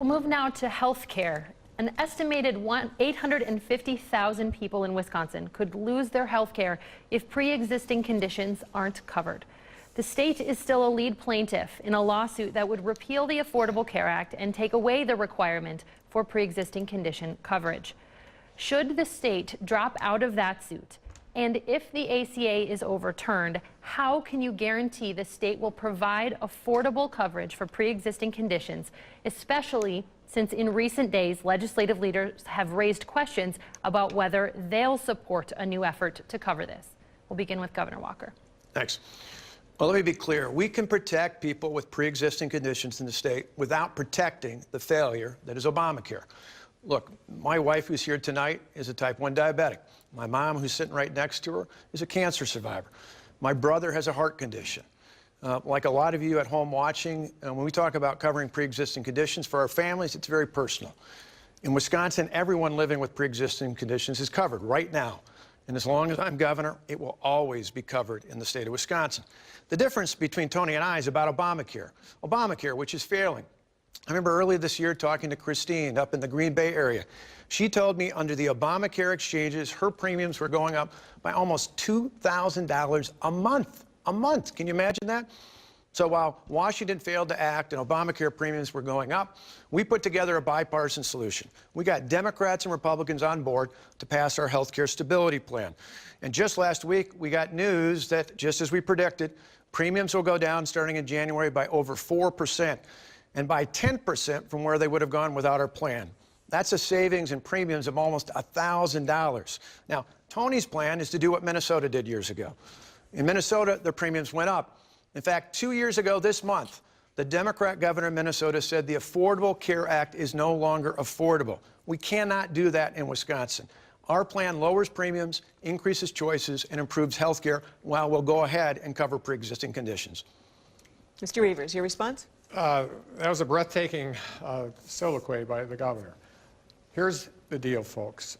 We'll move now to health care. An estimated 850,000 people in Wisconsin could lose their health care if pre-existing conditions aren't covered. The state is still a lead plaintiff in a lawsuit that would repeal the Affordable Care Act and take away the requirement for pre-existing condition coverage. Should the state drop out of that suit, and if the ACA is overturned, how can you guarantee the state will provide affordable coverage for pre-existing conditions, especially since in recent days legislative leaders have raised questions about whether they'll support a new effort to cover this? We'll begin with Governor Walker. Thanks. Well, let me be clear. We can protect people with pre-existing conditions in the state without protecting the failure that is Obamacare. Look, my wife who's here tonight is a type 1 diabetic. My mom, who's sitting right next to her, is a cancer survivor. My brother has a heart condition. Like a lot of you at home watching, when we talk about covering pre-existing conditions for our families, it's very personal. In Wisconsin, everyone living with pre-existing conditions is covered right now. And as long as I'm governor, it will always be covered in the state of Wisconsin. The difference between Tony and I is about Obamacare. Obamacare, which is failing. I remember earlier this year talking to Christine up in the Green Bay area. She told me under the Obamacare exchanges, her premiums were going up by almost $2,000 a month. A month. Can you imagine that? So while Washington failed to act and Obamacare premiums were going up, we put together a bipartisan solution. We got Democrats and Republicans on board to pass our health care stability plan. And just last week, we got news that, just as we predicted, premiums will go down starting in January by over 4%. And by 10% from where they would have gone without our plan. That's a savings in premiums of almost $1,000. Now, Tony's plan is to do what Minnesota did years ago. In Minnesota, their premiums went up. In fact, 2 years ago this month, the Democrat governor of Minnesota said the Affordable Care Act is no longer affordable. We cannot do that in Wisconsin. Our plan lowers premiums, increases choices, and improves health care while we'll go ahead and cover pre-existing conditions. Mr. Reavers, your response? That was a breathtaking soliloquy by the governor. Here's the deal, folks.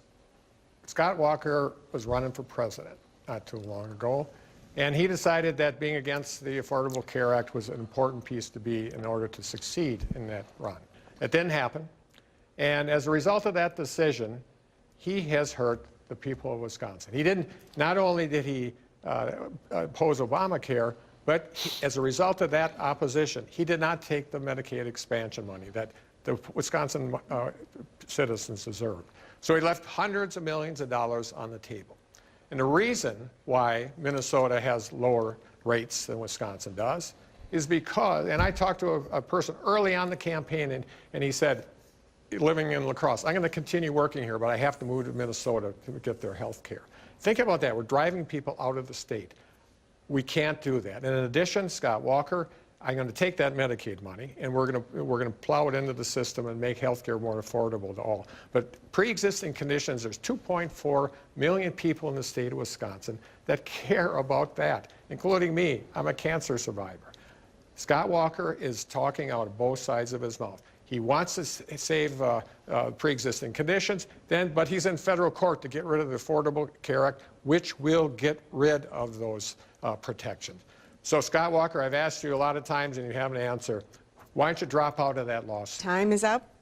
Scott Walker was running for president not too long ago, and he decided that being against the Affordable Care Act was an important piece to be in order to succeed in that run. It didn't happen, and as a result of that decision, he has hurt the people of Wisconsin. He didn't, not only did he oppose Obamacare, but as a result of that opposition, he did not take the Medicaid expansion money that the Wisconsin citizens deserved. So he left hundreds of millions of dollars on the table. And the reason why Minnesota has lower rates than Wisconsin does is because, and I talked to a person early on the campaign, and he said, living in La Crosse, I'm going to continue working here, but I have to move to Minnesota to get their health care. Think about that. We're driving people out of the state. We can't do that. And in addition, Scott Walker, I'm going to take that Medicaid money and we're going to plow it into the system and make health care more affordable to all. But pre-existing conditions, there's 2.4 million people in the state of Wisconsin that care about that, including me. I'm a cancer survivor. Scott Walker is talking out of both sides of his mouth. He wants to save pre-existing conditions, but he's in federal court to get rid of the Affordable Care Act, which will get rid of those protections. So, Scott Walker, I've asked you a lot of times and you haven't answered. Why don't you drop out of that lawsuit? Time is up.